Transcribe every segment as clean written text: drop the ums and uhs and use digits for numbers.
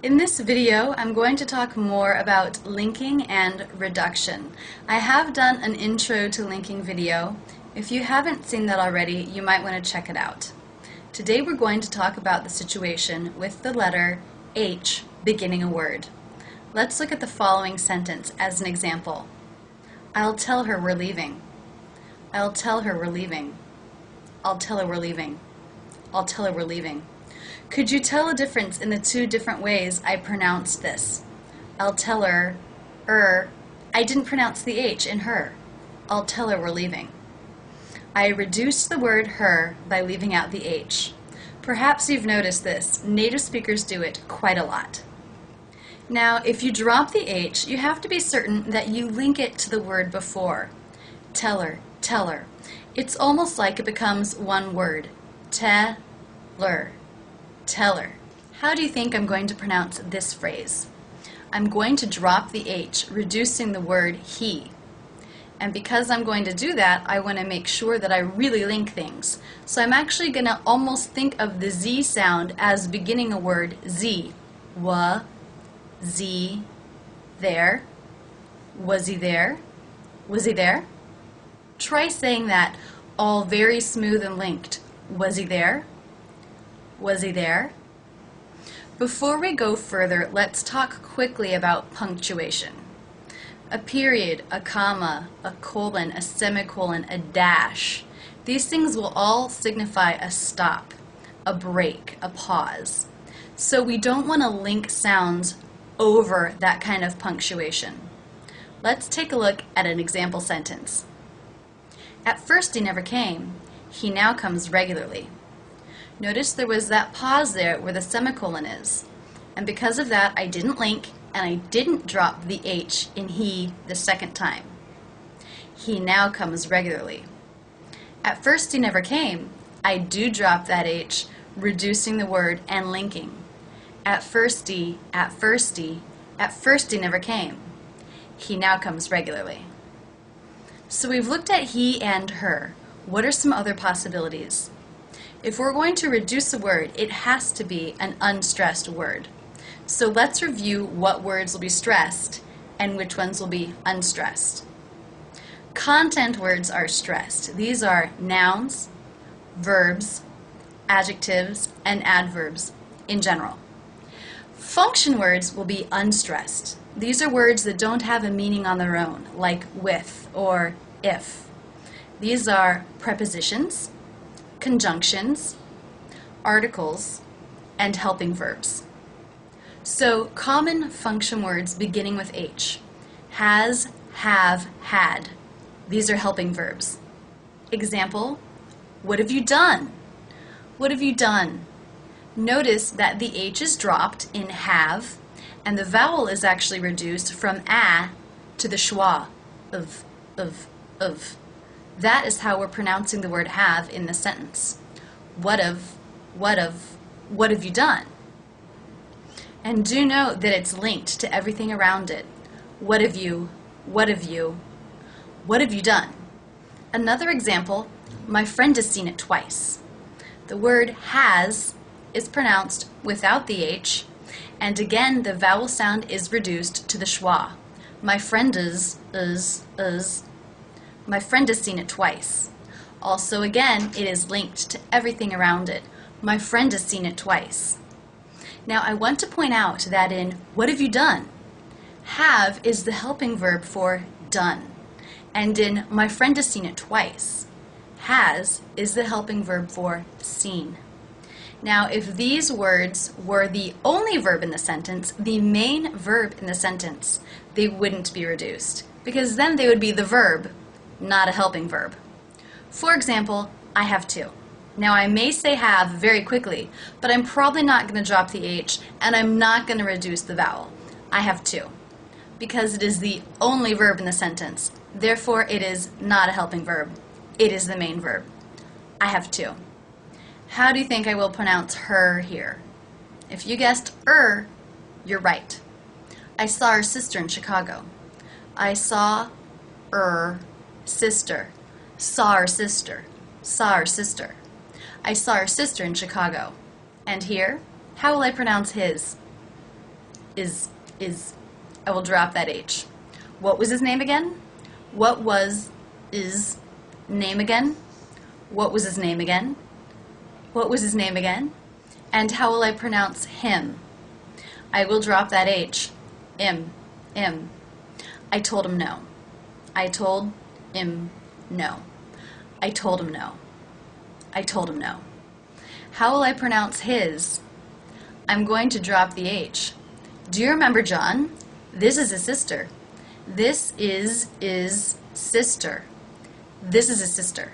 In this video, I'm going to talk more about linking and reduction. I have done an intro to linking video. If you haven't seen that already, you might want to check it out. Today we're going to talk about the situation with the letter H beginning a word. Let's look at the following sentence as an example. I'll tell her we're leaving. I'll tell her we're leaving. I'll tell her we're leaving. I'll tell her we're leaving. Could you tell a difference in the two different ways I pronounced this? I'll tell her, I didn't pronounce the H in her. I'll tell her we're leaving. I reduced the word her by leaving out the H. Perhaps you've noticed this. Native speakers do it quite a lot. Now, if you drop the H, you have to be certain that you link it to the word before. Tell her, tell her. It's almost like it becomes one word. Te-ler. Teller. How do you think I'm going to pronounce this phrase? I'm going to drop the H, reducing the word he. And because I'm going to do that, I want to make sure that I really link things. So I'm actually going to almost think of the Z sound as beginning a word Z. Wa, Z, there. Was he there? Was he there? Try saying that all very smooth and linked. Was he there? Was he there? Before we go further, let's talk quickly about punctuation. A period, a comma, a colon, a semicolon, a dash. These things will all signify a stop, a break, a pause. So we don't want to link sounds over that kind of punctuation. Let's take a look at an example sentence. At first he never came. He now comes regularly. Notice there was that pause there where the semicolon is. And because of that, I didn't link and I didn't drop the H in he the second time. He now comes regularly. At first he never came. I do drop that H, reducing the word and linking. At first he never came. He now comes regularly. So we've looked at he and her. What are some other possibilities? If we're going to reduce a word, it has to be an unstressed word. So let's review what words will be stressed and which ones will be unstressed. Content words are stressed. These are nouns, verbs, adjectives, and adverbs in general. Function words will be unstressed. These are words that don't have a meaning on their own, like with or if. These are prepositions, conjunctions, articles, and helping verbs. So common function words beginning with H. Has, have, had. These are helping verbs. Example, what have you done? What have you done? Notice that the H is dropped in have, and the vowel is actually reduced from a to the schwa of. That is how we're pronouncing the word have in the sentence. What have you done? And do note that it's linked to everything around it. What have you done? Another example, my friend has seen it twice. The word has is pronounced without the H, and again the vowel sound is reduced to the schwa. My friend My friend has seen it twice. Also, again, it is linked to everything around it. My friend has seen it twice. Now, I want to point out that in what have you done? Have is the helping verb for done. And in my friend has seen it twice, has is the helping verb for seen. Now, if these words were the only verb in the sentence, the main verb in the sentence, they wouldn't be reduced, because then they would be the verb, not a helping verb. For example, I have two. Now I may say have very quickly, but I'm probably not going to drop the H and I'm not going to reduce the vowel. I have two, because it is the only verb in the sentence. Therefore, it is not a helping verb. It is the main verb. I have two. How do you think I will pronounce her here? If you guessed you're right. I saw her sister in Chicago. I saw sister. Saw her sister. Saw her sister. I saw her sister in Chicago. And here, how will I pronounce his? is. I will drop that H. What was his name again? What was his name again? What was his name again? What was his name again? And how will I pronounce him? I will drop that H. Im. I told him no. I told him no. I told him no. I told him no. How will I pronounce his? I'm going to drop the H. Do you remember John? This is his sister. This is his sister. This is his sister.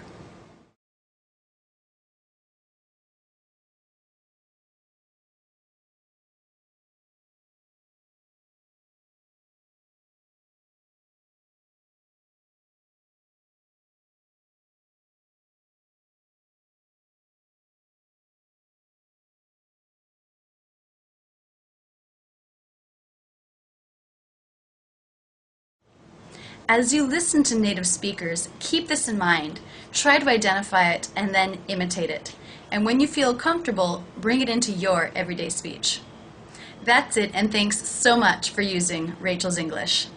As you listen to native speakers, keep this in mind. Try to identify it and then imitate it. And when you feel comfortable, bring it into your everyday speech. That's it, and thanks so much for using Rachel's English.